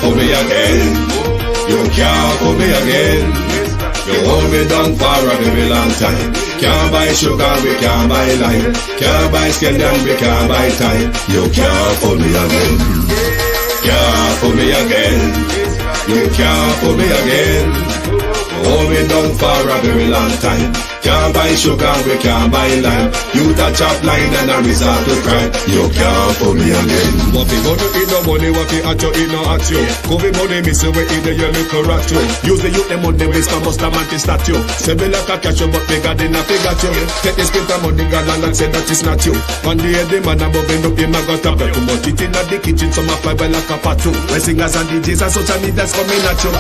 fool me again. You can't fool me again. You hold me down for a very long time. Can't buy sugar, we can't buy lime. Can't buy scallion, we can't buy time. You can't fool me again. Can't fool me again. You can't fool me again. Hold me down for a very long time. Can't buy sugar, we can't buy lime. You touch up line and I resort to crime. You can't fool me again. What we gonna eat no money, what we at you, eat no at you. COVID money, miss you, we eat the your little rat you. Use the youth, the money, waste no must a man to statue. Say me like a cash you, but bigger than a figure you. Take the spit of money, girl, and say that it's not you. One day the man above end up, him a got a bet. Too much it in the kitchen, some a fly by like a patu. When singers and DJs and social media's coming at you.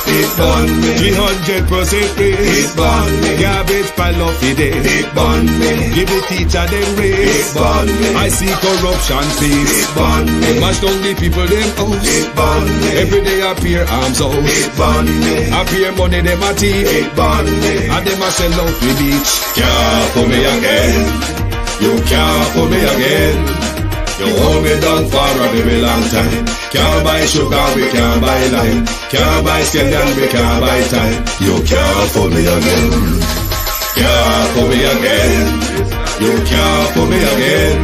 It burn me. 300% raise. It burn me. Garbage pile up the day. It burn me. Give the teacher them raise. It burn me. I see corruption please. It burn me. Mash down the people them house. It burn me. Every day appear arms out. It burn me. Appear money them a thief. It burn me. And them a sell out the beach. Can't fool me again. You can't fool me again. You hold me down for a very long time. Can't buy sugar, we can't buy lime. Can't buy scallion, we can't buy time. You can't fool me again. Can't fool me again. You can't fool me again.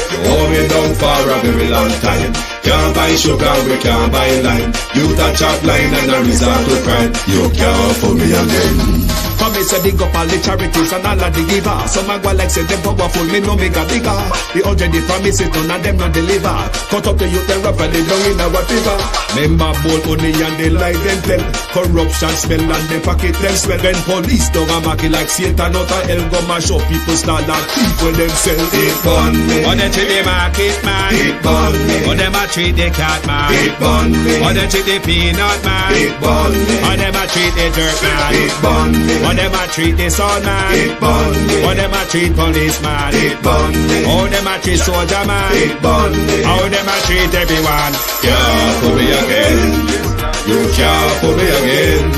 You hold me down for a very long time. Can't buy sugar, we can't buy lime. You touch up line and I resort to crime. You can't fool me again. Come me say big up all the charities and all of the givers. Some a go like say them powerful, me no make a bigger. The 100 the promises, none of them no deliver. Cut up the youth, them rap and they down in our river. Member bold money and they lie them tell. Corruption smell and they pocket them swell. When police don't a market like Satan out of hell, go mash up people start like thief when them sell. It burn me. On them treat the market man. It burn me. On them a treat the cat man. It burn me. On them treat the peanut man. It burn me. On them a treat the dirt man. It burn me. On them a treat the son man. It burn me. How them a treat policeman. It burn me. How them a treat soldier man. It burn me. How them a treat everyone. Can't fool me again. You can't fool me again.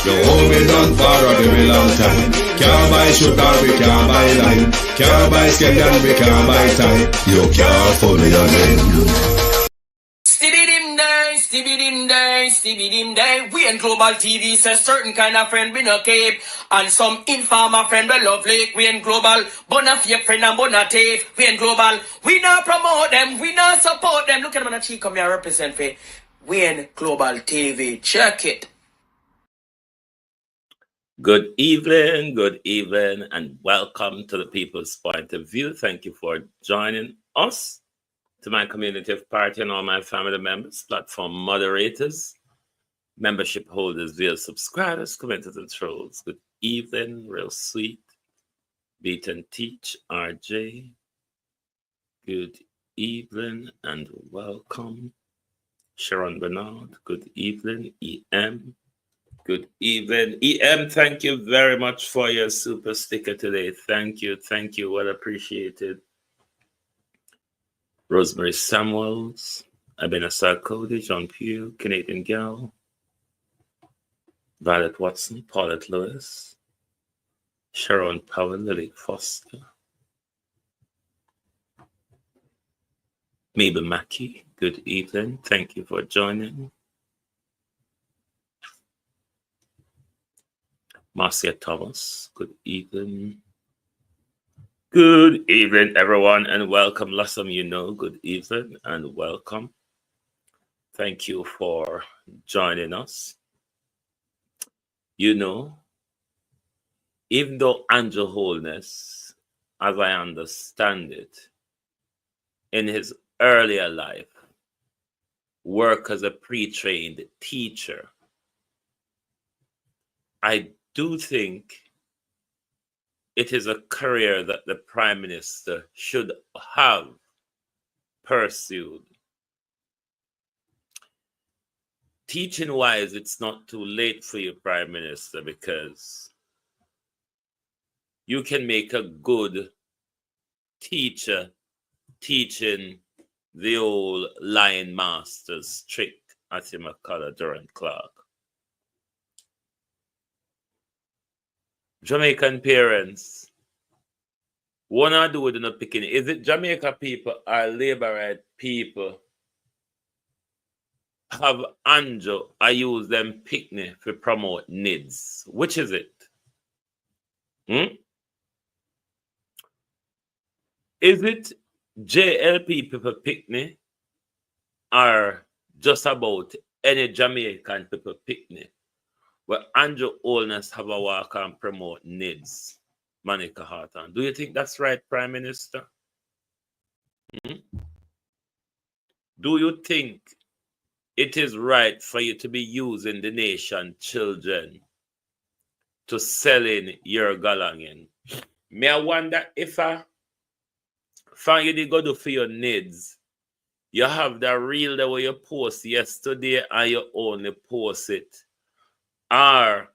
You hold me down for a very long time. Can't buy sugar, we can't buy lime. Can't buy scallion, we can't buy time. You can't fool me again. Stevie Dim Day. We in Global TV says certain kind of friend we no cape. And some informer friend we love Lake. We in Global. Bona fake friend and bona tape. We in Global. We not promote them. We not support them. Look at them on the cheek come here represent for. We in Global TV. Check it. Good evening, and welcome to the People's Point of View. Thank you for joining us. To my community of party and all my family members, platform moderators, membership holders, via subscribers, commenters, and trolls. Good evening, real sweet. Beat and Teach, RJ. Good evening and welcome. Sharon Bernard, good evening. EM, good evening. EM, thank you very much for your super sticker today. Thank you, well appreciated. Rosemary Samuels, Abenasar Cody, John Pugh, Canadian Gal, Violet Watson, Paulette Lewis, Sharon Powell, Lily Foster, Mabel Mackey, good evening. Thank you for joining. Marcia Thomas, good evening. Good evening, everyone, and welcome. Last time you know, good evening and welcome. Thank you for joining us. You know, even though Angel Holness, as I understand it, in his earlier life, worked as a pre-trained teacher, I do think it is a career that the Prime Minister should have pursued. Teaching-wise, it's not too late for you, Prime Minister, because you can make a good teacher teaching the old Lion Masters trick at McCullough, Durant Clark. Jamaican parents, what I do with the picking? Is it Jamaica people or Labour right people have Anjo I use them picnic to promote NIDS? Which is it? Is it JLP people picnic or just about any Jamaican people picnic where Andrew Holness have a walk and promote NIDS, Monica Harton? Do you think that's right, Prime Minister? Do you think it is right for you to be using the nation children to sell in your galangin? Me I wonder if I find you go do for your NIDS, you have the reel the way you post yesterday and you only post it. Or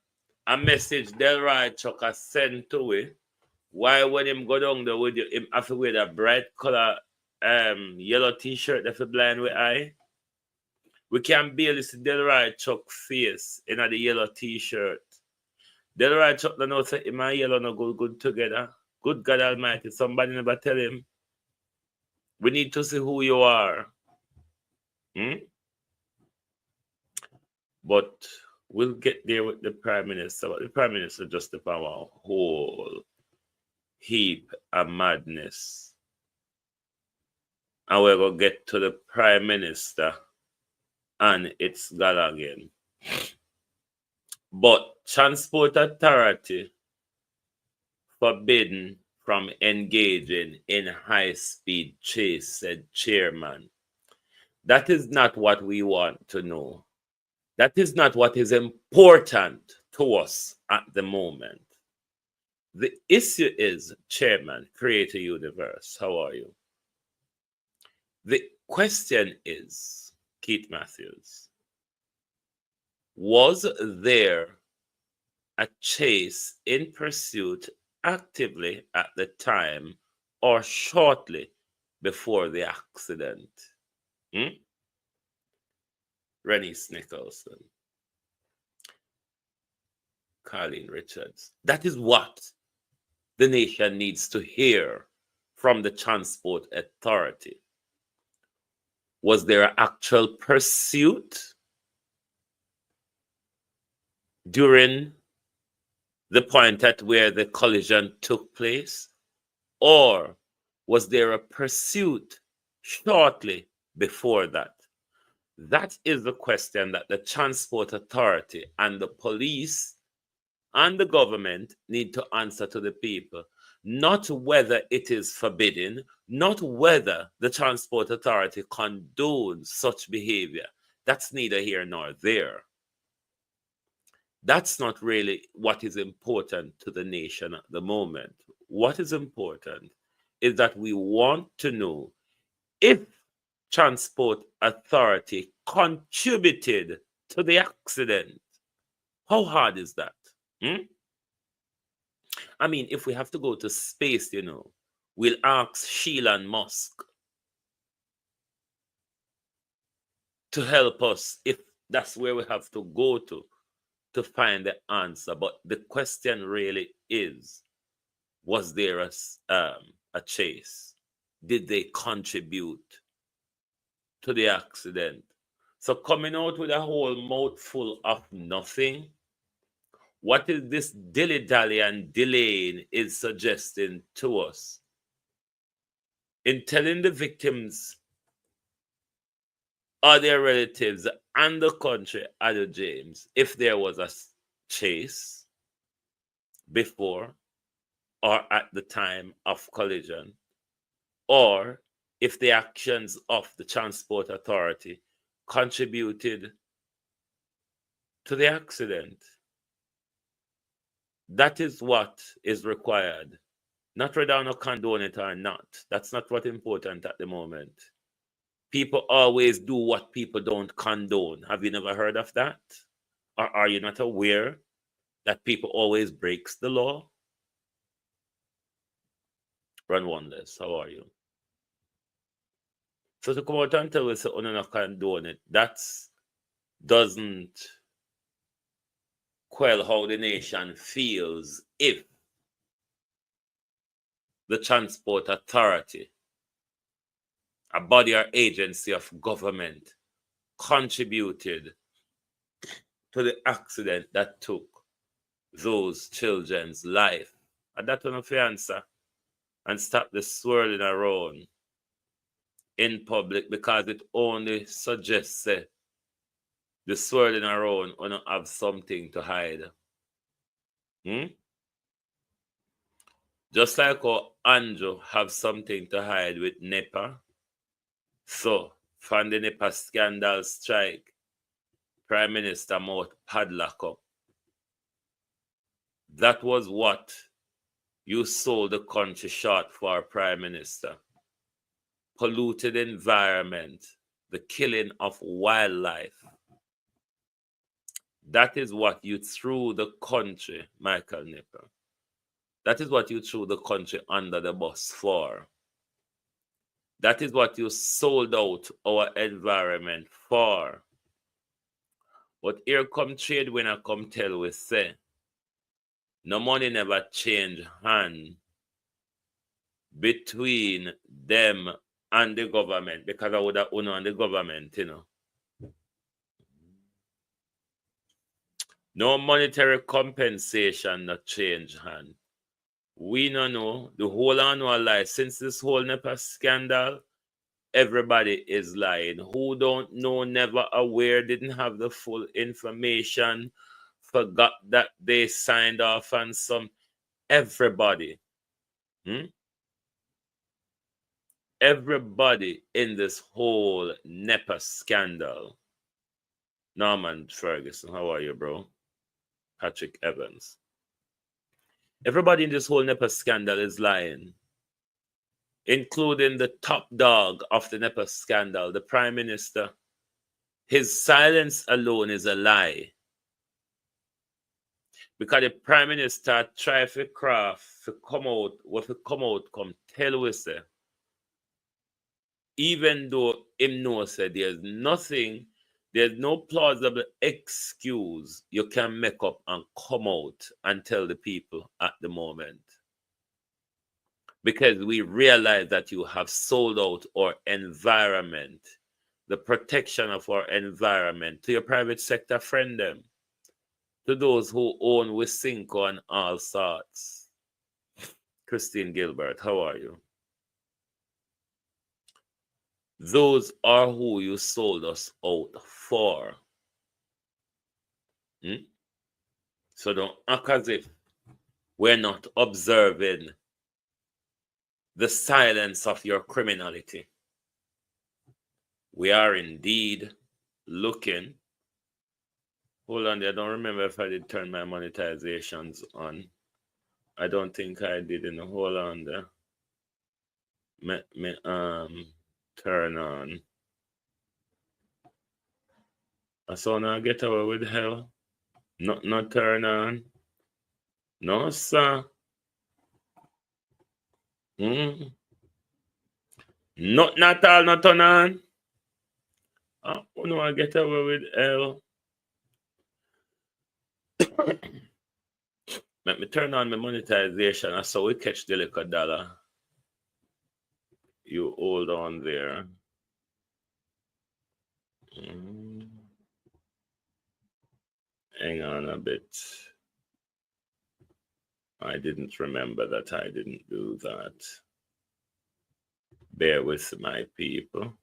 a message Delroy Chucker sent to it. Why when him go down there with you, him have to wear that bright color yellow t-shirt that for blind with eye? We can barely see Delroy Chuck face in the yellow t-shirt. Delroy Chuck don't know say him and yellow no good together. Good God Almighty, somebody never tell him. We need to see who you are. But we'll get there with the Prime Minister. But the Prime Minister just upon a whole heap of madness. And we're going to get to the Prime Minister and its galangin. But Transport Authority forbidden from engaging in high-speed chase, said Chairman. That is not what we want to know. That is not what is important to us at the moment. The issue is, Chairman, Creator Universe, how are you? The question is, Keith Matthews, was there a chase in pursuit actively at the time or shortly before the accident? Rennies Nicholson, Colleen Richards. That is what the nation needs to hear from the Transport Authority. Was there an actual pursuit during the point at where the collision took place? Or was there a pursuit shortly before that? That is the question that the Transport Authority and the police and the government need to answer to the people. Not whether it is forbidden, not whether the Transport Authority condones such behavior. That's neither here nor there. That's not really what is important to the nation at the moment. What is important is that we want to know if Transport Authority contributed to the accident. How hard is that? I mean, if we have to go to space, we'll ask Elon Musk to help us if that's where we have to go to find the answer. But the question really is, was there a chase? Did they contribute to the accident? So coming out with a whole mouthful of nothing, what is this dilly-dally and delaying is suggesting to us? In telling the victims or their relatives and the country, Ado James, if there was a chase before or at the time of collision, or if the actions of the Transport Authority contributed to the accident. That is what is required. Not whether or not condone it or not. That's not what's important at the moment. People always do what people don't condone. Have you never heard of that? Or are you not aware that people always breaks the law? Run Wonders, how are you? So to come out and tell us that we not condone it, that doesn't quell how the nation feels if the Transport Authority, a body or agency of government, contributed to the accident that took those children's life? And that's one of the answer. And stop the swirling around in public, because it only suggests the swirling around when you have something to hide. Just like how Andrew have something to hide with NEPA, so from the NEPA scandal strike, Prime Minister mouth padlock up. That was what you sold the country short for, Prime Minister. Polluted environment, the killing of wildlife. That is what you threw the country, Michael Nipper. That is what you threw the country under the bus for. That is what you sold out our environment for. But here come trade winner come tell we say, no money never change hand between them and the government, because I would have owned on the government, you know. No monetary compensation not change hand. We no know the whole annual lie. Since this whole NEPA scandal, everybody is lying. Who don't know, never aware, didn't have the full information, forgot that they signed off on some. Everybody. Everybody in this whole NEPA scandal. Norman Ferguson, how are you, bro? Patrick Evans. Everybody in this whole NEPA scandal is lying, including the top dog of the NEPA scandal, the Prime Minister. His silence alone is a lie. Because the Prime Minister tried to craft, to come out, come tell us, even though him knows that there's no plausible excuse you can make up and come out and tell the people at the moment. Because we realize that you have sold out our environment, the protection of our environment, to your private sector friend them, to those who own Wisynco and all sorts. Christine Gilbert, how are you? Those are who you sold us out for. So don't act as if we're not observing the silence of your criminality. We are indeed looking. Hold on, I don't remember if I did turn my monetizations on. I don't think I did. Hold on there. Turn on. I saw now get away with hell. Not turn on. No, sir. Not all, not turn on. Oh, no, I get away with hell. Let me turn on my monetization. I saw we catch the liquor dollar. You hold on there. Hang on a bit. I didn't remember that I didn't do that. Bear with my people.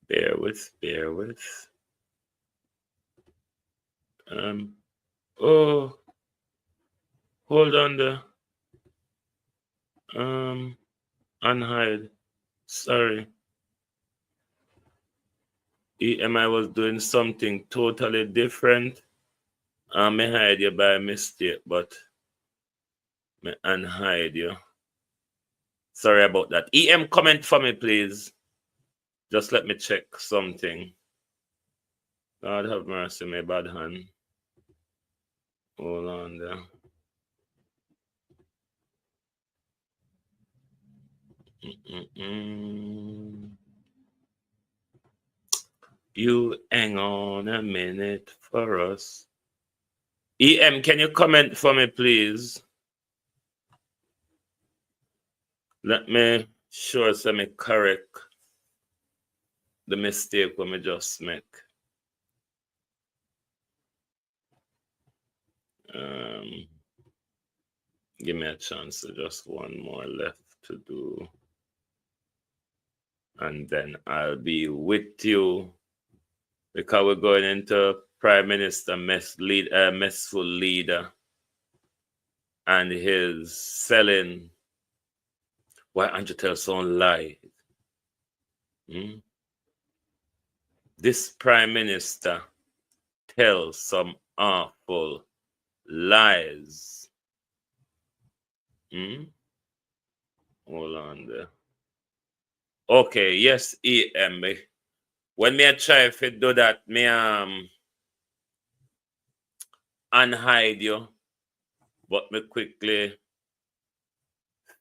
Bear with. Oh, hold on there. Unhide. Sorry. I was doing something totally different. I may hide you by mistake, but may unhide you. Sorry about that. EM, comment for me, please. Just let me check something. God have mercy, my bad hand. Hold on there. You hang on a minute for us. EM, can you comment for me, please? Let me show some correct the mistake we just make. Give me a chance. Just one more left to do. And then I'll be with you because we're going into Prime Minister messful leader and his selling why Andrew tells some lie. This Prime Minister tells some awful lies. Hold on there. Okay, yes, EM. When me try to do that, me unhide you, but me quickly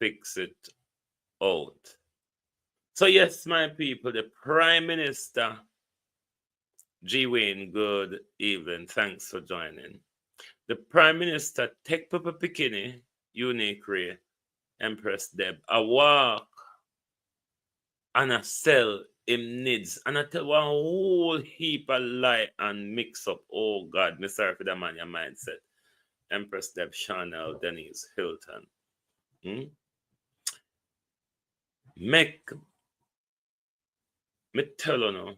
fix it out. So yes, my people, the Prime Minister, G. Wayne, good evening. Thanks for joining. The Prime Minister, take Papa Pikini, Unique Ray, Empress Deb, a walk and a sell him NIDS. And I tell one whole heap of lie and mix up. Oh God, me sorry for the man your mindset. Empress Deb, Chanel, Denise, Hilton. Make me tell you now.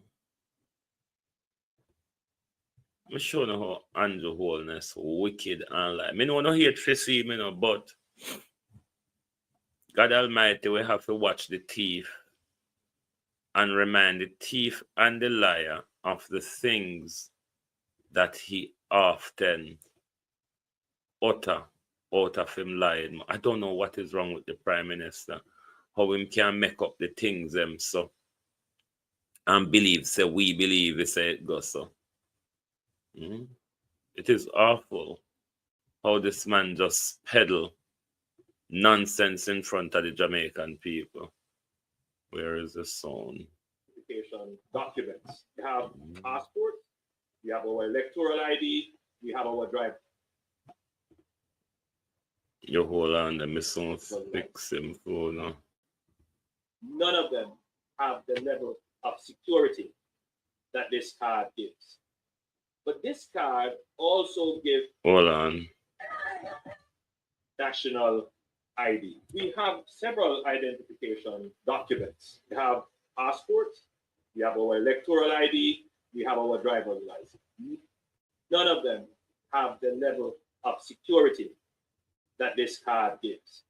Me show you how Andrew Holness wicked and lie. Me no hate to see me no, but God Almighty, we have to watch the thief and remind the thief and the liar of the things that he often utter out of him lying. I don't know what is wrong with the Prime Minister, how him can make up the things so and believe, say we believe, we say it goes so. It is awful how this man just peddle nonsense in front of the Jamaican people. Where is the sound? Documents. We have passport, we have our electoral ID, we have our driver. You hold on, the mission fix him for now. None of them have the level of security that this card gives. But this card also gives hold on national ID. We have several identification documents. We have passports, we have our electoral ID, we have our driver's license. None of them have the level of security that this card gives.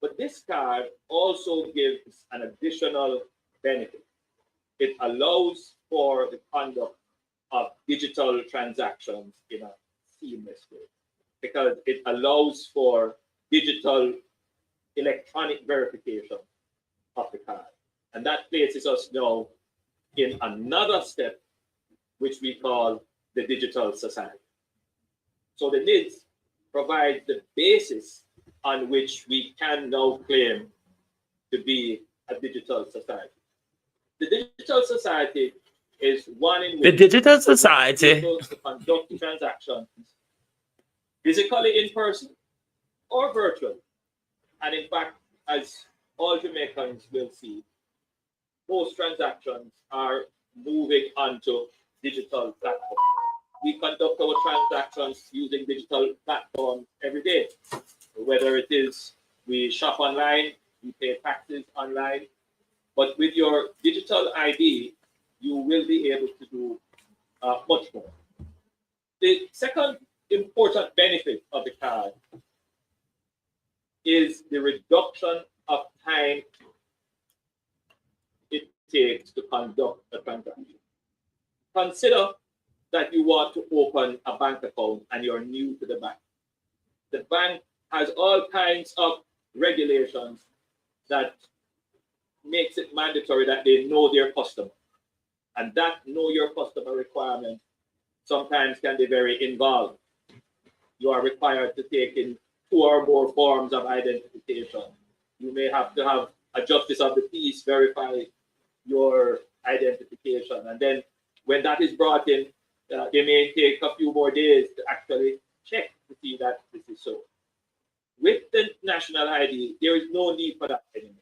But this card also gives an additional benefit. It allows for the conduct of digital transactions in a seamless way because it allows for digital electronic verification of the card. And that places us now in another step, which we call the digital society. So the NIDS provides the basis on which we can now claim to be a digital society. The digital society is one in which the digital society able to conduct transactions physically in person or virtually. And in fact, as all Jamaicans will see, most transactions are moving onto digital platforms. We conduct our transactions using digital platforms every day, whether it is we shop online, we pay taxes online, but with your digital ID, you will be able to do much more. The second important benefit of the card is the reduction of time it takes to conduct a transaction. Consider that you want to open a bank account and you're new to the bank. The bank has all kinds of regulations that makes it mandatory that they know their customer. And that know your customer requirement sometimes can be very involved. You are required to take in 2 or more forms of identification. You may have to have a justice of the peace verify your identification. And then when that is brought in, they may take a few more days to actually check to see that this is so. With the national ID, there is no need for that anymore.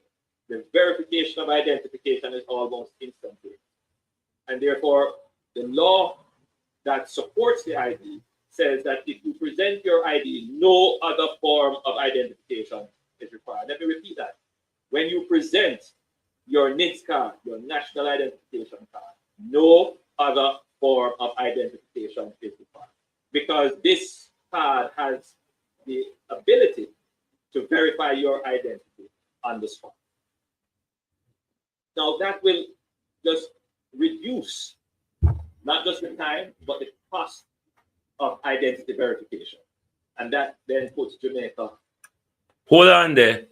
The verification of identification is almost instantaneous. And therefore, the law that supports the ID says that if you present your ID, no other form of identification is required. Let me repeat that. When you present your NIDS card, your national identification card, no other form of identification is required. Because this card has the ability to verify your identity on the spot. Now that will just reduce not just the time, but the cost of identity verification. And that then puts Jamaica. Hold on there.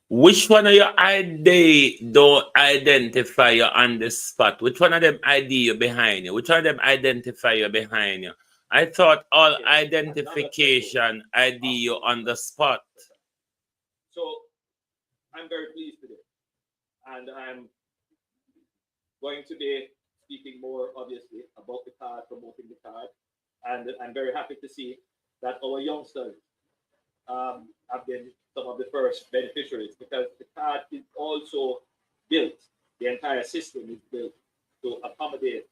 Which one of your ID don't identify you on the spot? Which one of them ID you behind you? Which one of them identify you behind you? I thought all identification ID you on the spot. So I'm very pleased today. And I'm going to be speaking more, obviously, about the card, promoting the card. And I'm very happy to see that our youngsters have been some of the first beneficiaries, because the card is also built, the entire system is built to accommodate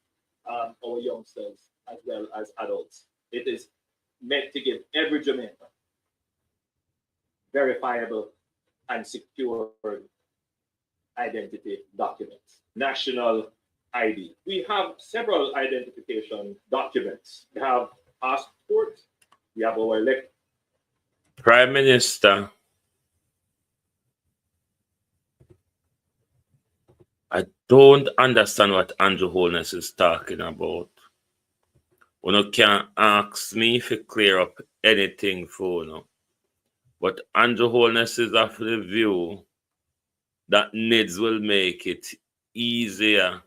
our youngsters as well as adults. It is meant to give every Jamaican verifiable and secure identity documents. National ID. We have several identification documents. We have passport, we have our Prime Minister, I don't understand what Andrew Holness is talking about. You can't ask me to clear up anything for you. But Andrew Holness is of the view that NIDS will make it easier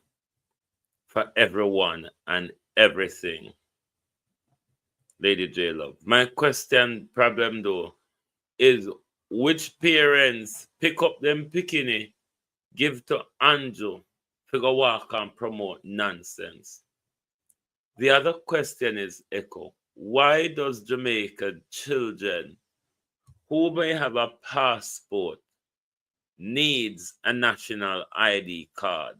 for everyone and everything. Lady J Love. My problem though, is which parents pick up them pickiney, give to Andrew, figure walk and promote nonsense. The other question is, Echo, why does Jamaica children who may have a passport needs a national ID card?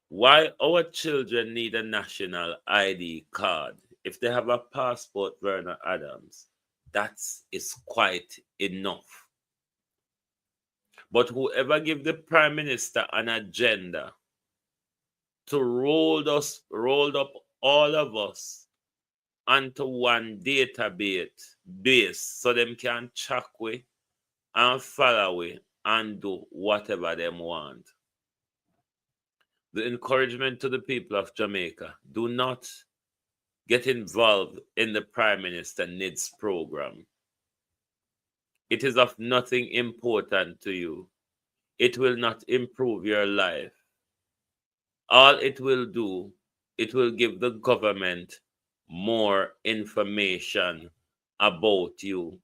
Why our children need a national ID card? If they have a passport, Vernon Adams, that is quite enough. But whoever give the Prime Minister an agenda to roll up all of us onto one database so them can track we and follow we and do whatever them want. The encouragement to the people of Jamaica, do not get involved in the Prime Minister NIDS program. It is of nothing important to you. It will not improve your life. All it will do, it will give the government more information about you.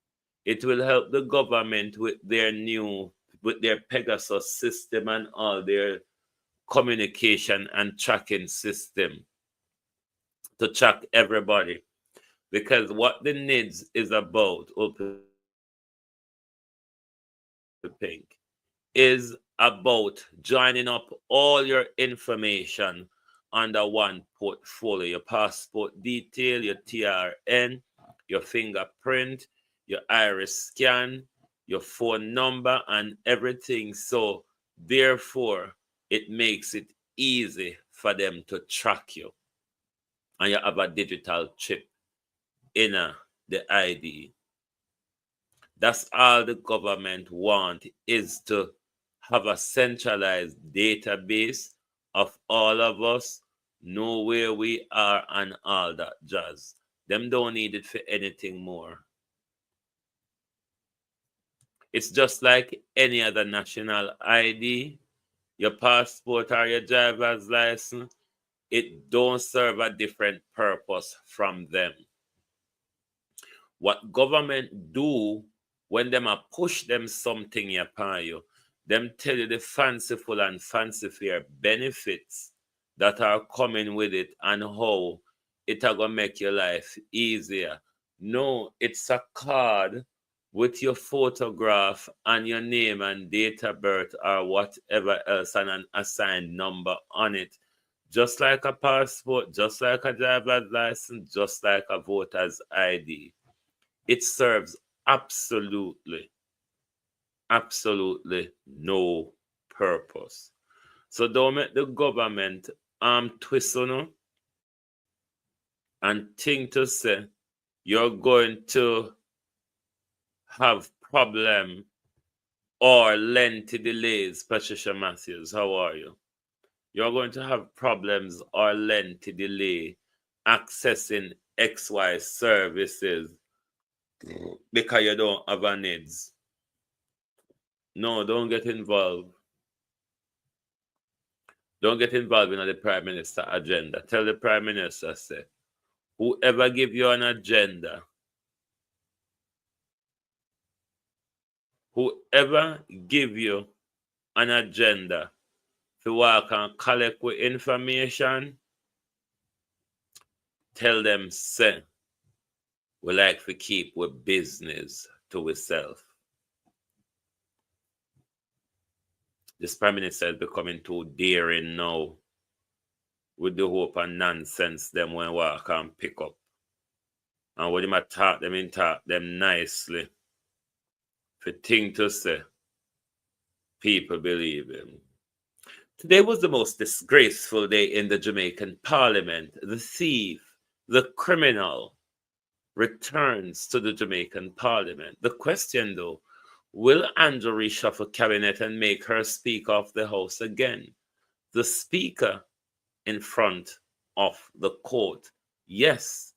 It will help the government with their Pegasus system and all their communication and tracking system to track everybody. Because what the NIDS is about, Pink, is about joining up all your information under one portfolio. Your passport detail, your TRN, your fingerprint, your iris scan, your phone number, and everything. So therefore, it makes it easy for them to track you. And you have a digital chip in the ID. That's all the government want, is to have a centralized database of all of us, know where we are and all that jazz. Them don't need it for anything more. It's just like any other national ID, your passport or your driver's license. It don't serve a different purpose from them. What government do when them a push them something upon you, them tell you the fanciful and fanciful benefits that are coming with it and how it are gonna make your life easier. No, it's a card with your photograph and your name and date of birth or whatever else and an assigned number on it, just like a passport, just like a driver's license, just like a voter's ID. It serves absolutely no purpose. So don't make the government twist on and think to say you're going to have problem or lengthy delays. Patricia Matthews, how are you? You're going to have problems or lengthy delay accessing XY services because you don't have a NIDS. No, don't get involved. Don't get involved in the Prime Minister agenda. Tell the Prime Minister, say, whoever give you an agenda, whoever give you an agenda to work and collect with information, tell them, say, we like to keep with business to ourselves. This Prime Minister is becoming too daring now with the hope and nonsense them when work and pick up. And when you talk them nicely. For thing to say, people believe him. Today was the most disgraceful day in the Jamaican Parliament. The thief, the criminal, returns to the Jamaican Parliament. The question, though, will Andrew reshuffle cabinet and make her Speaker of the House again? The Speaker in front of the court. Yes,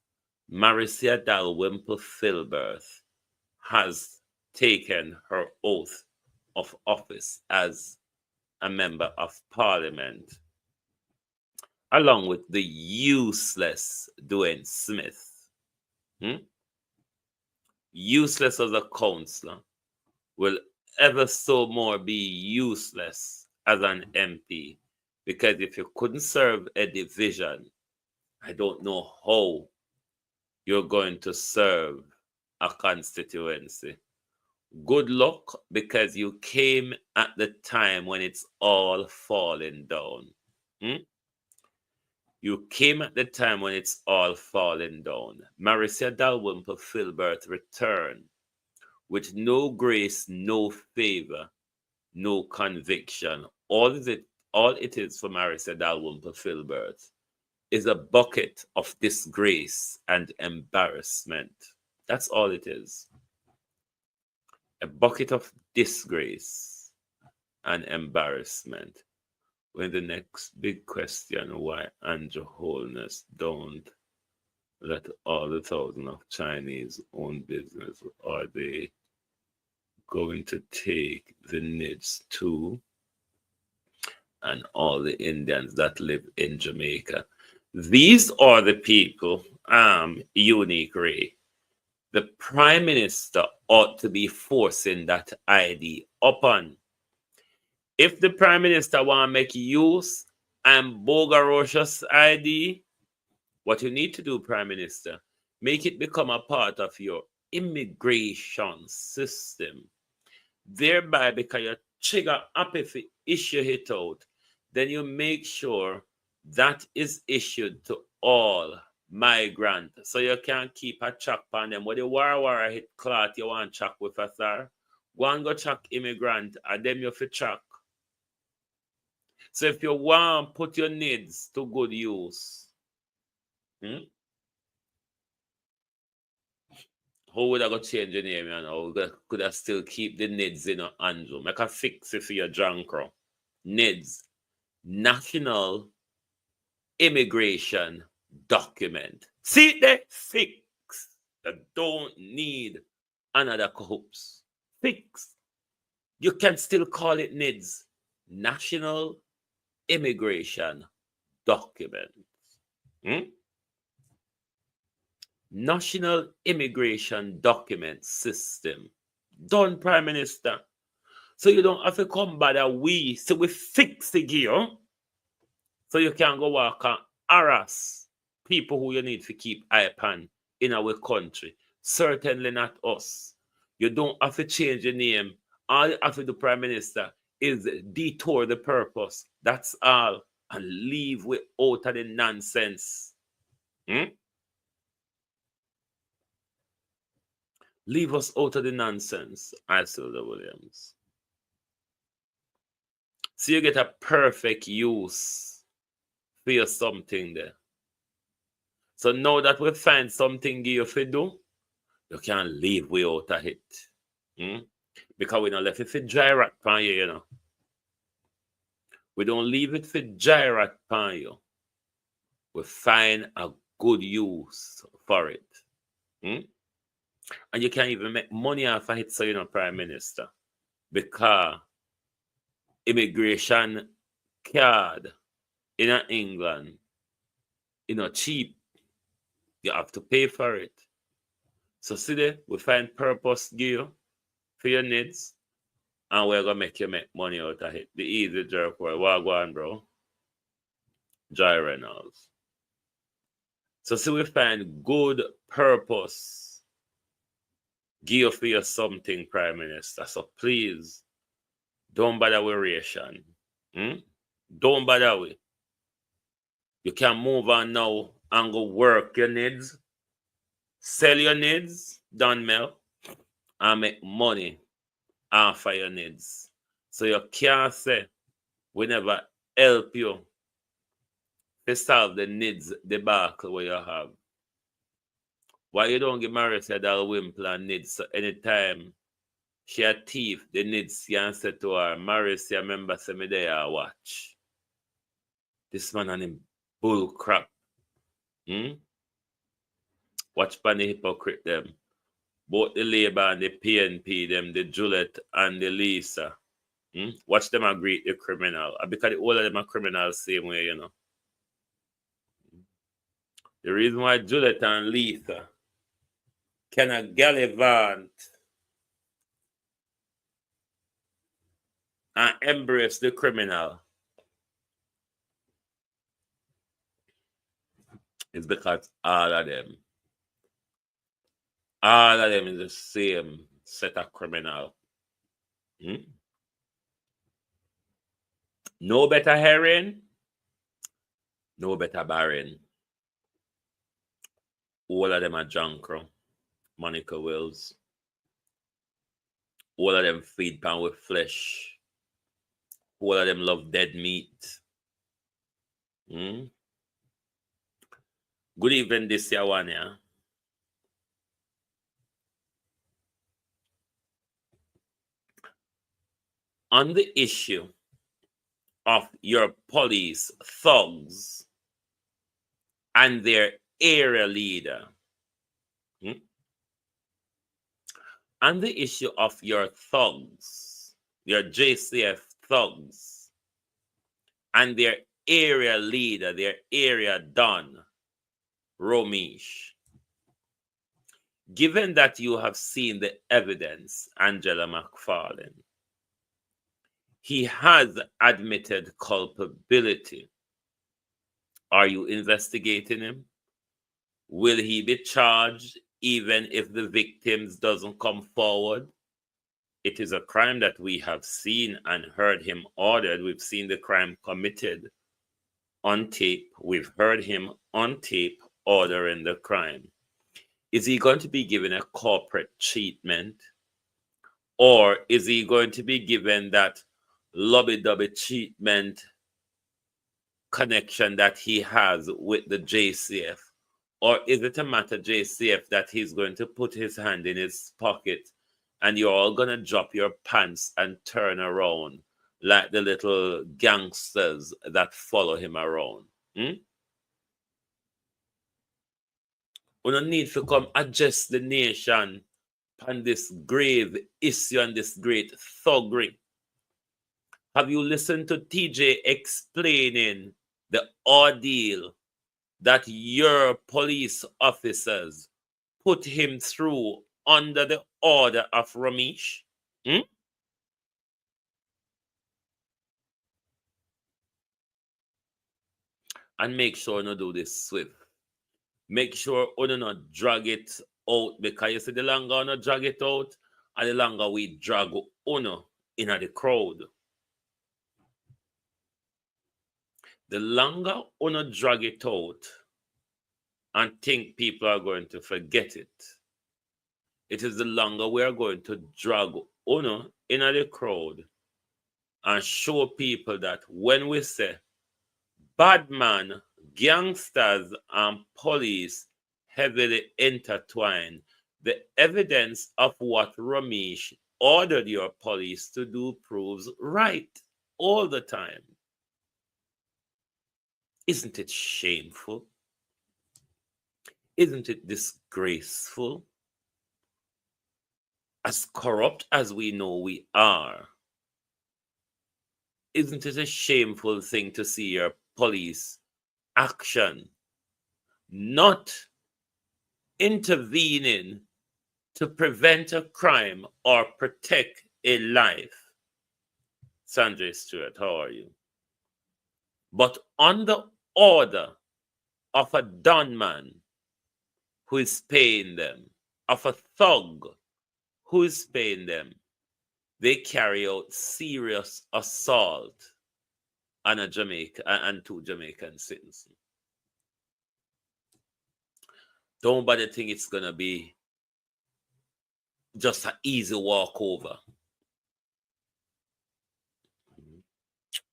Marcia Dalrymple Filbert has taken her oath of office as a member of Parliament, along with the useless Dwayne Smith. Useless as a councillor, will ever so more be useless as an MP, because if you couldn't serve a division, I don't know how you're going to serve a constituency. Good luck, because you came at the time when it's all falling down. You came at the time when it's all falling down. Marcia Dalrymple Filbert returned with no grace, no favor, no conviction. All it is for Marcia Dalrymple Filbert is a bucket of disgrace and embarrassment. That's all it is. A bucket of disgrace and embarrassment. When the next big question, why Andrew Holness don't let all the thousands of Chinese own business, are they going to take the NIDS too? And all the Indians that live in Jamaica. These are the people, Unique Ray. The Prime Minister ought to be forcing that ID upon. If the Prime Minister want to make use and bogarocious ID, what you need to do, Prime Minister, make it become a part of your immigration system. Thereby, because you trigger up if you issue it out, then you make sure that is issued to all migrants. So you can't keep a track on them. When the war hit clot, you want to track with us, sir. Go and go track immigrant, and them you have to track. So if you want to put your needs to good use, how would I go change your name? You know? Could I still keep the NIDS in Andrew? Make a fix it for your drunkro. NIDS, National Immigration Document. See, they fix. They don't need another corpse. Fix. You can still call it NIDS, National Immigration Document. National Immigration Document System. Done, Prime Minister. So you don't have to come by that we. So we fix the gear. So you can go walk and harass people who you need to keep eye upon in our country. Certainly not us. You don't have to change your name. All you have to do, Prime Minister, is detour the purpose. That's all. And leave with out of the nonsense. Leave us out of the nonsense, Isilda Williams. So you get a perfect use for your something there. So now that we find something you to do, you can't leave way out of it. Because we don't left it for gyrat pan you, know. We don't leave it for gyrat pan you. We find a good use for it. And you can't even make money off of it, so you know, Prime Minister. Because immigration card in England, cheap. You have to pay for it. So see there, we find purpose give you for your needs, and we're gonna make you make money out of it. The easy jerk word. What go on, bro? Joy Reynolds. So see, we find good purpose give you for your something, Prime Minister. So please don't bother with ration. Don't bother with. You can move on now and go work your needs, sell your needs, done Mel, and make money off of your needs. So you can't say we never help you to solve the needs debacle where you have. Why you don't get married to that Wimple and needs, so anytime she a thief, the needs can say to her, Marissa, remember, say me there watch. This man and him bull crap. Watch pan the hypocrite them. Both the Labour and the PNP them, the Juliet and the Lisa. Watch them agree the criminal. Because all of them are criminals same way, you know. The reason why Juliet and Lisa cannot gallivant and embrace the criminal is because all of them is the same set of criminal. No better herring, no better barren. All of them are Jankro, Monica Wills. All of them feed pan with flesh. All of them love dead meat. Good evening, this year one, yeah. On the issue of your police thugs and their area leader, on the issue of your thugs, your JCF thugs, and their area leader, their area don, ROMEICH, given that you have seen the evidence, Angela McFarlane, he has admitted culpability. Are you investigating him? Will he be charged even if the victims doesn't come forward? It is a crime that we have seen and heard him ordered. We've seen the crime committed on tape. We've heard him on tape ordering the crime. Is he going to be given a corporate treatment? Or is he going to be given that lobby-dubby treatment connection that he has with the JCF? Or is it a matter, JCF, that he's going to put his hand in his pocket and you're all going to drop your pants and turn around like the little gangsters that follow him around? We don't need to come address the nation on this grave issue and this great thuggery. Have you listened to TJ explaining the ordeal that your police officers put him through under the order of ROMEICH? And make sure you do this swift. Make sure you not drag it out, because you see the longer you drag it out, and the longer we drag uno in the crowd. The longer uno drag it out and think people are going to forget it, it is the longer we are going to drag uno in the crowd and show people that when we say bad man, gangsters, and police heavily intertwined, the evidence of what ROMEICH ordered your police to do proves right all the time. Isn't it shameful? Isn't it disgraceful? As corrupt as we know we are, isn't it a shameful thing to see your police action not intervening to prevent a crime or protect a life? Sanjay Stewart, how are you? But on the order of a Don man who is paying them, of a thug who is paying them, they carry out serious assault on a Jamaica and two Jamaican citizens. Don't bother think it's gonna be just an easy walkover.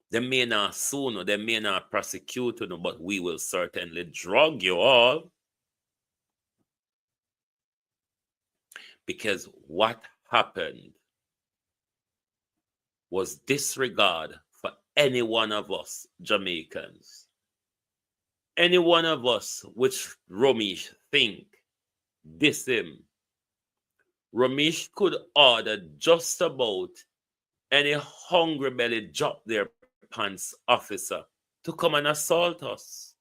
They may not sue, they may not prosecute you, but we will certainly drug you all. Because what happened was disregard for any one of us Jamaicans. Any one of us which ROMEICH think this him. ROMEICH could order just about any hungry belly drop their pants officer to come and assault us.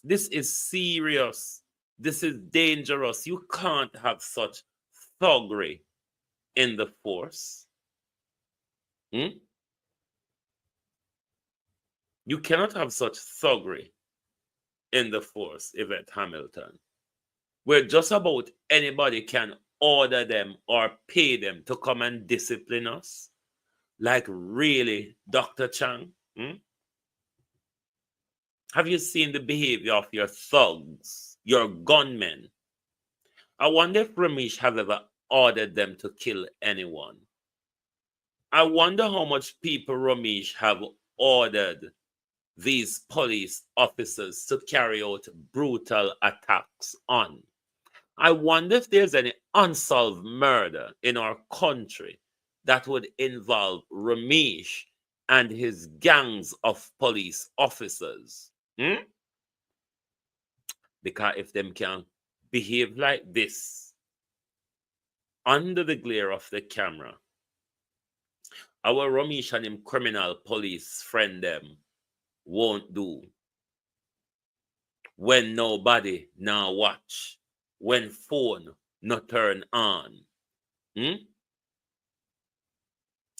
This is serious. This is dangerous. You can't have such thuggery in the force. You cannot have such thuggery in the force, Yvette Hamilton, where just about anybody can order them or pay them to come and discipline us. Like, really, Dr. Chang? Have you seen the behavior of your thugs, your gunmen? I wonder if ROMEICH have ever ordered them to kill anyone. I wonder how much people ROMEICH have ordered these police officers to carry out brutal attacks on. I wonder if there's any unsolved murder in our country that would involve ROMEICH and his gangs of police officers. Because if them can behave like this under the glare of the camera, our ROMEICH and him criminal police friend them won't do. When nobody now watch, when phone not turn on.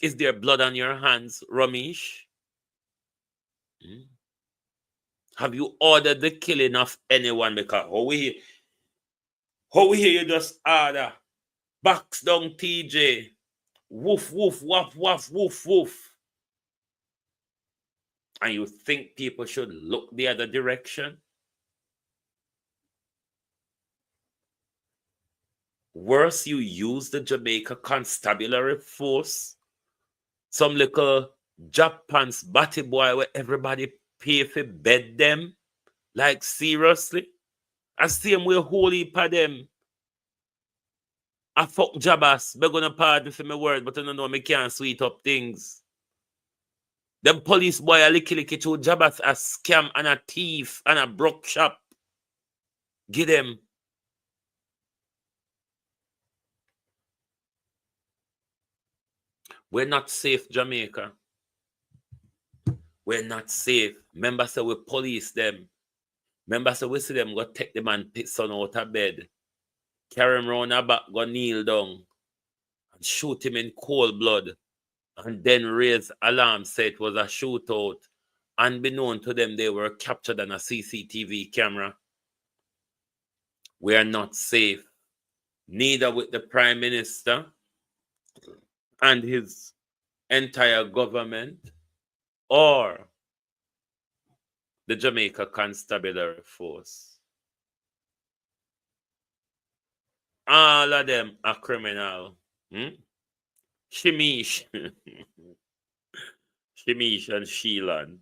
Is there blood on your hands, ROMEICH? Have you ordered the killing of anyone? Because how we hear you just order box down TJ, woof woof woof woof woof woof, and you think people should look the other direction? Worse, you use the Jamaica Constabulary Force, some little Japan's batty boy where everybody pay for bed them. Like, seriously? I see them with holy for them. I fuck Jabas. They're gonna pardon for my word, but I don't know me can't sweet up things. Them police boy a licky to Jabas a scam and a thief and a broke shop. Get them. We're not safe, Jamaica. We're not safe. Remember, say we police them. Remember, say we see them go take them and pick son out of bed. Carry him round the back, go kneel down. And shoot him in cold blood. And then raise alarm, say it was a shootout. Unbeknown to them, they were captured on a CCTV camera. We are not safe. Neither with the Prime Minister, and his entire government, or the Jamaica Constabulary Force. All of them are criminal. Shimish. Shimish and Sheelan.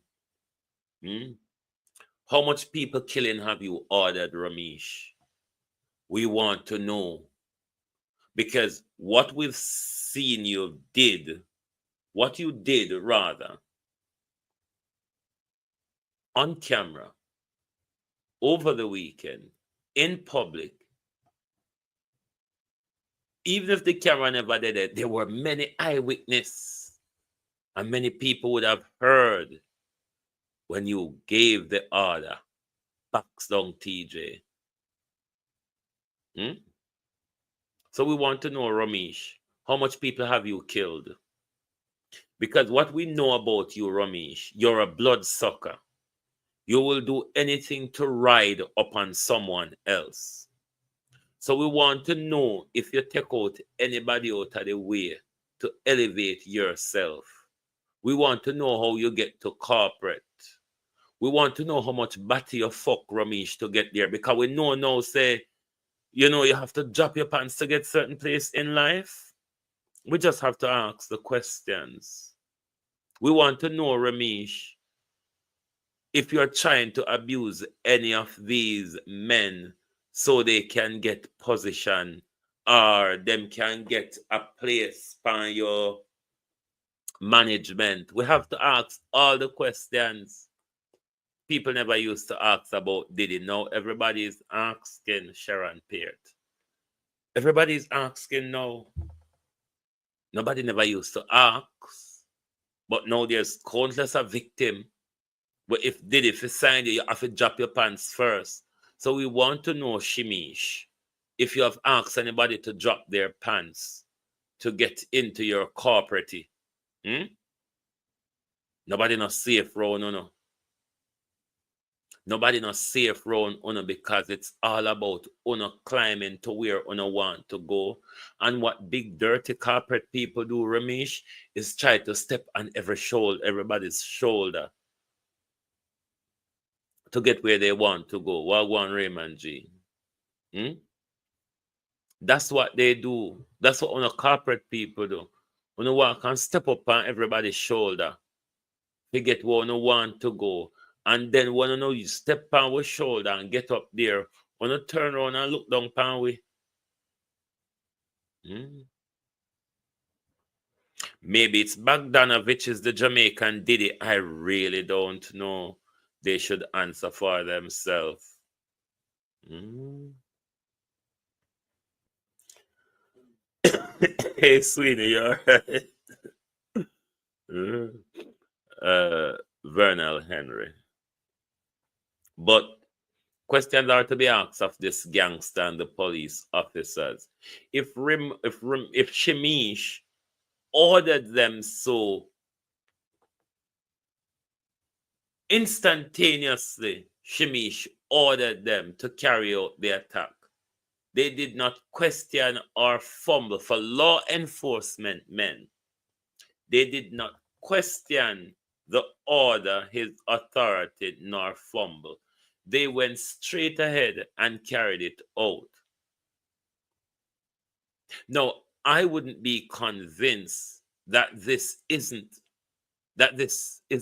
How much people killing have you ordered, Ramesh? We want to know. Because what we've seen you did, what you did rather, on camera, over the weekend, in public, even if the camera never did it, there were many eyewitnesses, and many people would have heard when you gave the order, backs down TJ. So we want to know, Ramesh, how much people have you killed? Because what we know about you, Ramesh, you're a bloodsucker. You will do anything to ride upon someone else. So we want to know if you take out anybody out of the way to elevate yourself. We want to know how you get to corporate. We want to know how much batty you fuck, Ramesh, to get there. Because we know now, say, you know, you have to drop your pants to get certain place in life. We just have to ask the questions. We want to know, Ramesh, if you're trying to abuse any of these men so they can get position or them can get a place for your management. We have to ask all the questions people never used to ask about Diddy. Now everybody's asking Sharon Peart. Everybody's asking now. Nobody never used to ask. But now there's countless a victim. But if Diddy, if you sign it, you have to drop your pants first. So we want to know, Shimish, if you have asked anybody to drop their pants to get into your corporate. Nobody not safe round, no. Nobody not safe round Uno because it's all about Uno climbing to where Uno want to go. And what big dirty corporate people do, Ramesh, is try to step on everybody's shoulder to get where they want to go. Wagwan Raymond G. That's what they do. That's what Uno corporate people do. Uno walk and step up on everybody's shoulder to get where Uno want to go. And then when you step on our shoulder and get up there, when you turn around and look down upon we. Maybe it's Bogdanovich is the Jamaican Diddy. I really don't know. They should answer for themselves. Hey, Sweeney, you all right? Vernal Henry. But questions are to be asked of this gangster and the police officers. If Shimish ordered them so instantaneously, Shimish ordered them to carry out the attack. They did not question or fumble for law enforcement men. They did not question the order, his authority, nor fumble. They went straight ahead and carried it out. Now, I wouldn't be convinced that this is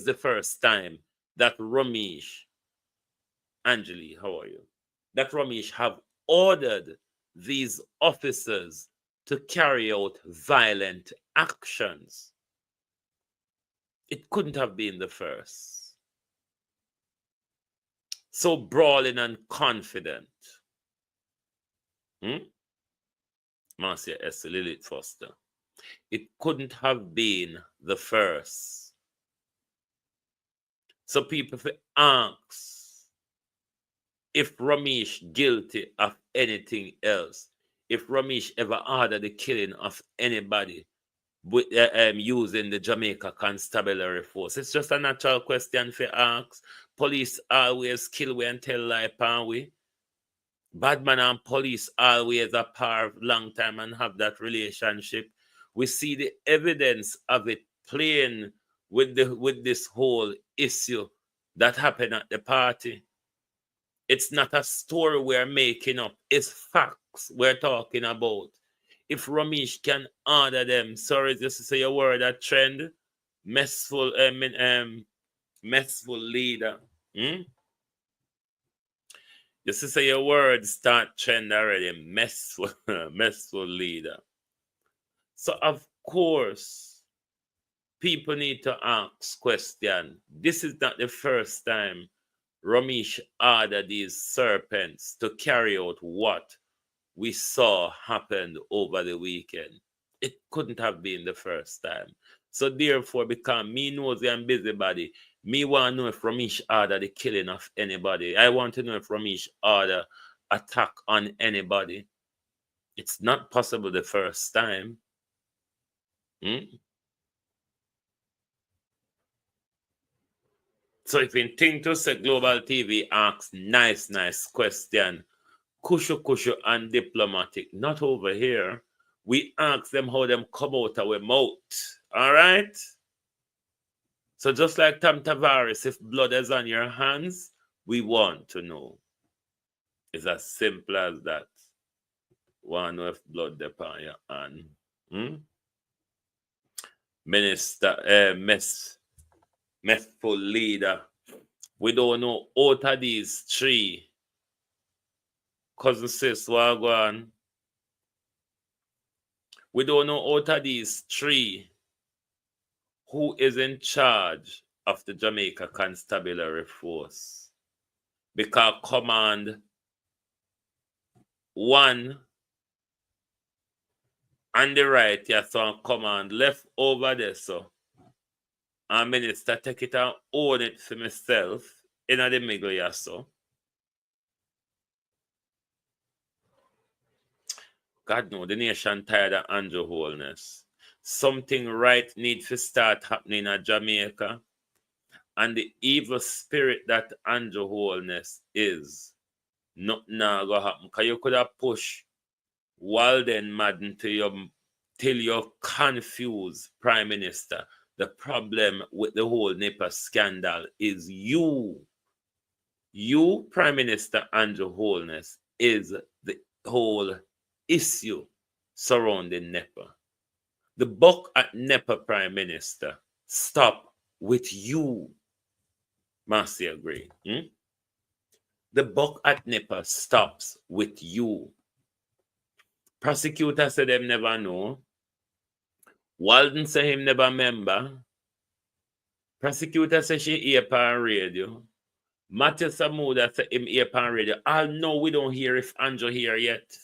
the first time that ROMEICH, Angeli, how are you? That ROMEICH have ordered these officers to carry out violent actions. It couldn't have been the first. So brawling and confident. Marcia S. Lilith Foster. It couldn't have been the first. So people ask if ROMEICH guilty of anything else, if ROMEICH ever ordered the killing of anybody with, using the Jamaica Constabulary Force. It's just a natural question for ask. Police always kill we and tell lie, pan we. Badman and police always a par long time and have that relationship. We see the evidence of it playing with this whole issue that happened at the party. It's not a story we're making up. It's facts we're talking about. If ROMEICH can order them, sorry just to say a word, a trend, messful leader. Just to say a word, start trend already, messful leader. So of course, people need to ask question. This is not the first time ROMEICH ordered these serpents to carry out what we saw happen over the weekend. It couldn't have been the first time. So therefore, because me nosy and busybody, me want to know if ROMEICH order the killing of anybody. I want to know if ROMEICH order attack on anybody. It's not possible the first time. So if you think to say Global TV asks nice question, kushu and diplomatic, not over here. We ask them how them come out our mouth. All right? So just like Tam Tavares, if blood is on your hands, we want to know. It's as simple as that. Want to know if blood is on your hand. Minister, messful leader. We don't know out of these three. Cousin sis, what go on? We don't know out of these three who is in charge of the Jamaica Constabulary Force. Because command one on the right, yes, so command left over there, so. And minister take it and own it for myself in the middle, yes, so. God no, the nation tired of Andrew Holness. Something right needs to start happening in Jamaica. And the evil spirit that Andrew Holness is, nothing now go happen. Because you could have pushed Walden Madden till you confuse Prime Minister. The problem with the whole NEPA scandal is you. You, Prime Minister Andrew Holness, is the whole issue surrounding NEPA. The buck at NEPA, Prime Minister, stop with you. Marcy agree. The buck at NEPA stops with you. Prosecutor said them never know. Walden say him never remember. Prosecutor say she hear on radio. Matthew Samuda say him hear on radio. I know we don't hear if Andrew here yet.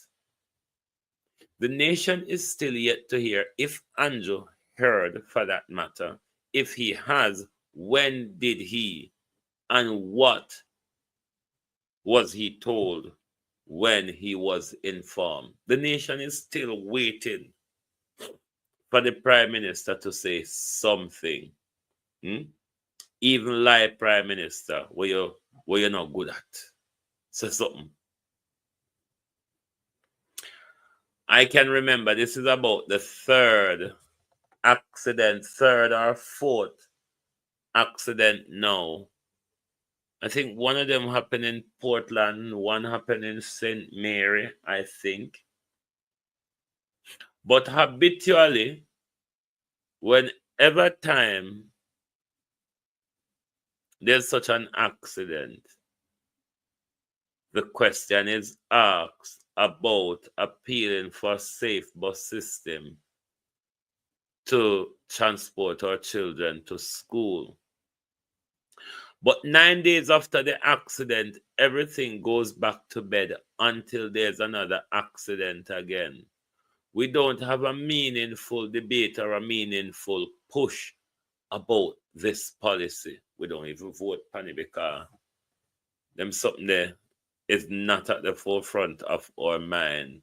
The nation is still yet to hear if Andrew heard, for that matter. If he has, when did he? And what was he told when he was informed? The nation is still waiting for the Prime Minister to say something. Even like Prime Minister, where you're not good at. Say something. I can remember this is about the third or fourth accident now. I think one of them happened in Portland, one happened in St. Mary, I think. But habitually, whenever time there's such an accident, the question is asked about appealing for a safe bus system to transport our children to school. But 9 days after the accident, everything goes back to bed until there's another accident again. We don't have a meaningful debate or a meaningful push about this policy. We don't even vote on it because them something there is not at the forefront of our mind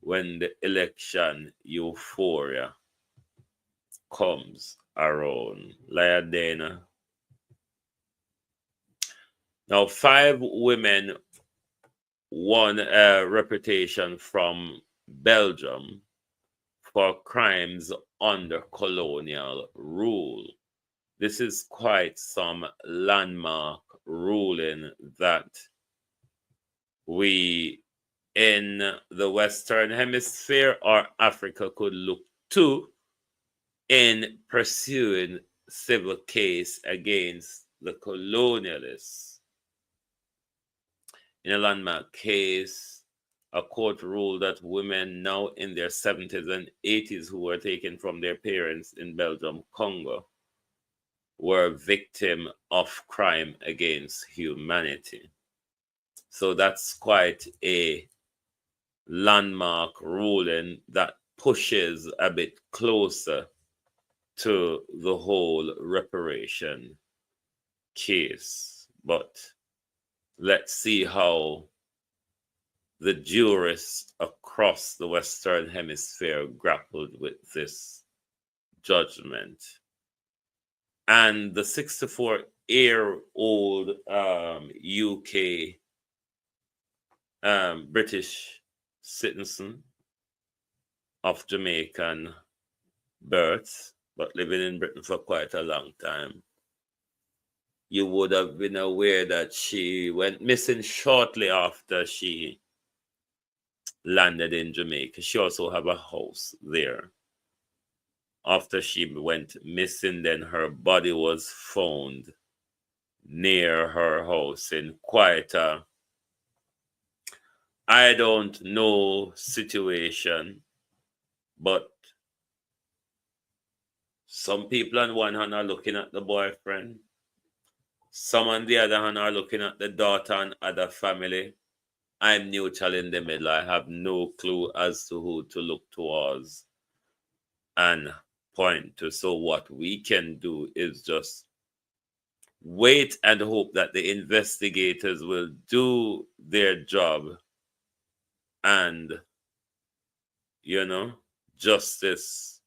when the election euphoria comes around. Like Dana. Now, 5 women won a reputation from Belgium for crimes under colonial rule. This is quite some landmark ruling that we in the Western Hemisphere or Africa could look to in pursuing civil case against the colonialists. In a landmark case, a court ruled that women now in their 70s and 80s who were taken from their parents in Belgium, Congo, were victim of crime against humanity. So that's quite a landmark ruling that pushes a bit closer to the whole reparation case. But let's see how the jurists across the Western Hemisphere grappled with this judgment. And the 64-year-old UK British citizen of Jamaican birth, but living in Britain for quite a long time. You would have been aware that she went missing shortly after she landed in Jamaica. She also have a house there. After she went missing, then her body was found near her house in quite a, I don't know, situation. But some people on one hand are looking at the boyfriend. Some on the other hand are looking at the daughter and other family. I'm neutral in the middle. I have no clue as to who to look towards and point to. So what we can do is just wait and hope that the investigators will do their job and, you know, justice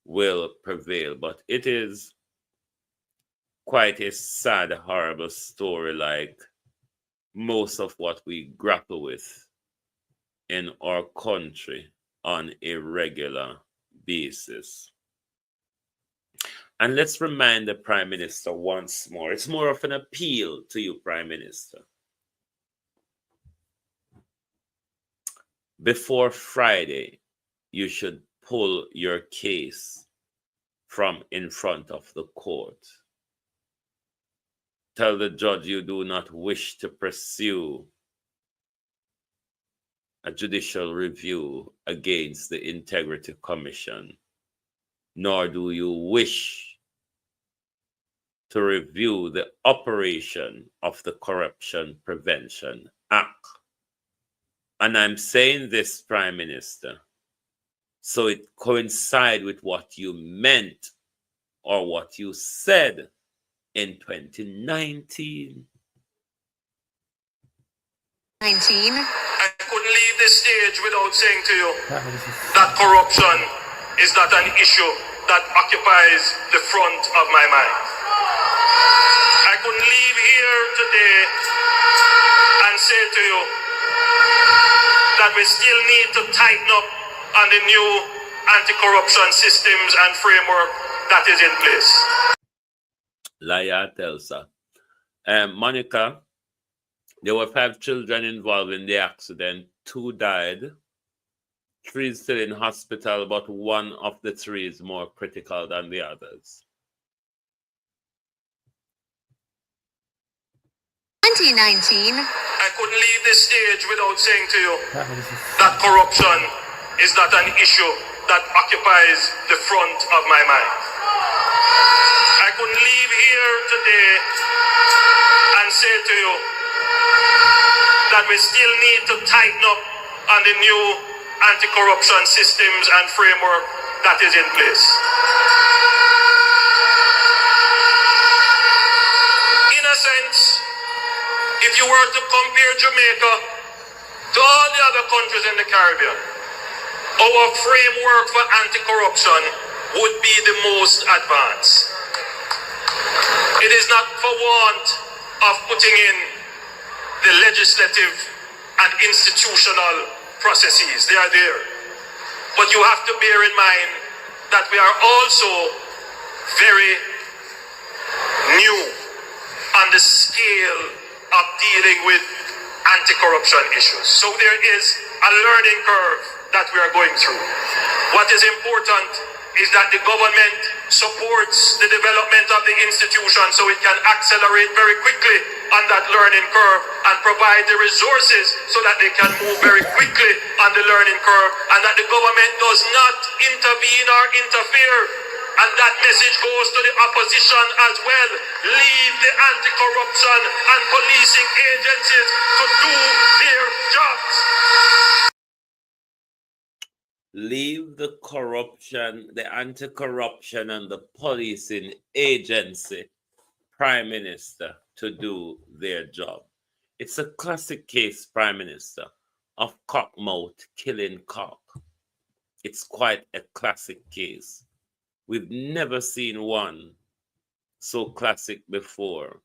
will prevail. But it is quite a sad, horrible story, like most of what we grapple with in our country on a regular basis. And let's remind the Prime Minister once more. It's more of an appeal to you, Prime Minister. Before Friday, you should pull your case from in front of the court. Tell the judge you do not wish to pursue a judicial review against the Integrity Commission, nor do you wish to review the operation of the Corruption Prevention Act. And I'm saying this, Prime Minister, so it coincides with what you meant or what you said in 2019. I couldn't leave this stage without saying to you that corruption is not an issue that occupies the front of my mind. I couldn't leave here today and say to you that we still need to tighten up on the new anti-corruption systems and framework that is in place. Laya Telsa. Monica, there were 5 children involved in the accident. 2 died. 3 still in hospital, but 1 of the 3 is more critical than the others. 2019. I couldn't leave this stage without saying to you that corruption is not an issue that occupies the front of my mind. I couldn't leave here today and say to you that we still need to tighten up on the new anti-corruption systems and framework that is in place. In a sense, if you were to compare Jamaica to all the other countries in the Caribbean, our framework for anti-corruption would be the most advanced. It is not for want of putting in the legislative and institutional processes. They are there. But you have to bear in mind that we are also very new on the scale of dealing with anti-corruption issues. So there is a learning curve that we are going through. What is important is that the government supports the development of the institution so it can accelerate very quickly on that learning curve and provide the resources so that they can move very quickly on the learning curve, and that the government does not intervene or interfere. And that message goes to the opposition as well. Leave the anti-corruption and policing agencies to do their jobs. Leave the corruption, the anti-corruption and the policing agency, Prime Minister, to do their job. It's a classic case, Prime Minister, of cockmouth killing cock. It's quite a classic case. We've never seen one so classic before.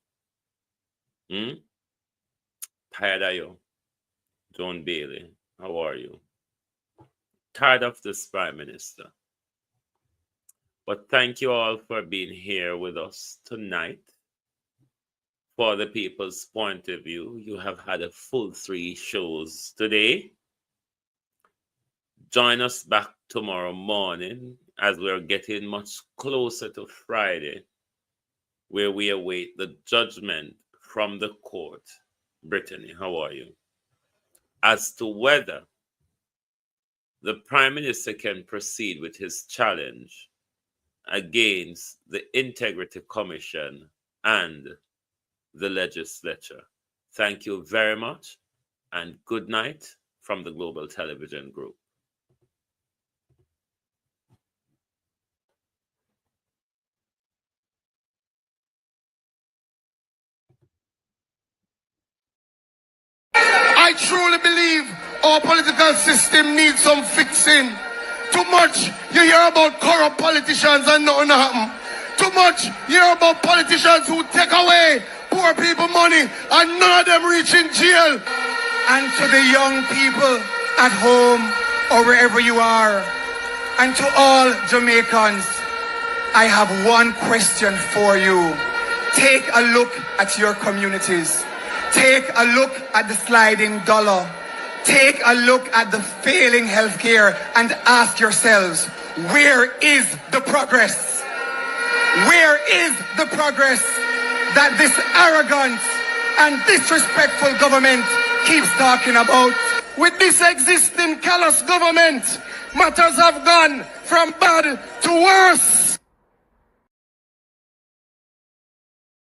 Tired of you, John Bailey. How are you? Tired of this Prime Minister. But thank you all for being here with us tonight. For the people's point of view, you have had a full 3 shows today. Join us back tomorrow morning as we're getting much closer to Friday, where we await the judgment from the court. Brittany, how are you? As to whether the Prime Minister can proceed with his challenge against the Integrity Commission and the legislature. Thank you very much, and good night from the Global Television Group. I truly believe our political system needs some fixing. Too much you hear about corrupt politicians and nothing happen. Too much you hear about politicians who take away poor people money and none of them reach in jail. And to the young people at home or wherever you are, and to all Jamaicans, I have one question for you. Take a look at your communities. Take a look at the sliding dollar. Take a look at the failing healthcare and ask yourselves, where is the progress? Where is the progress that this arrogant and disrespectful government keeps talking about? With this existing callous government, matters have gone from bad to worse.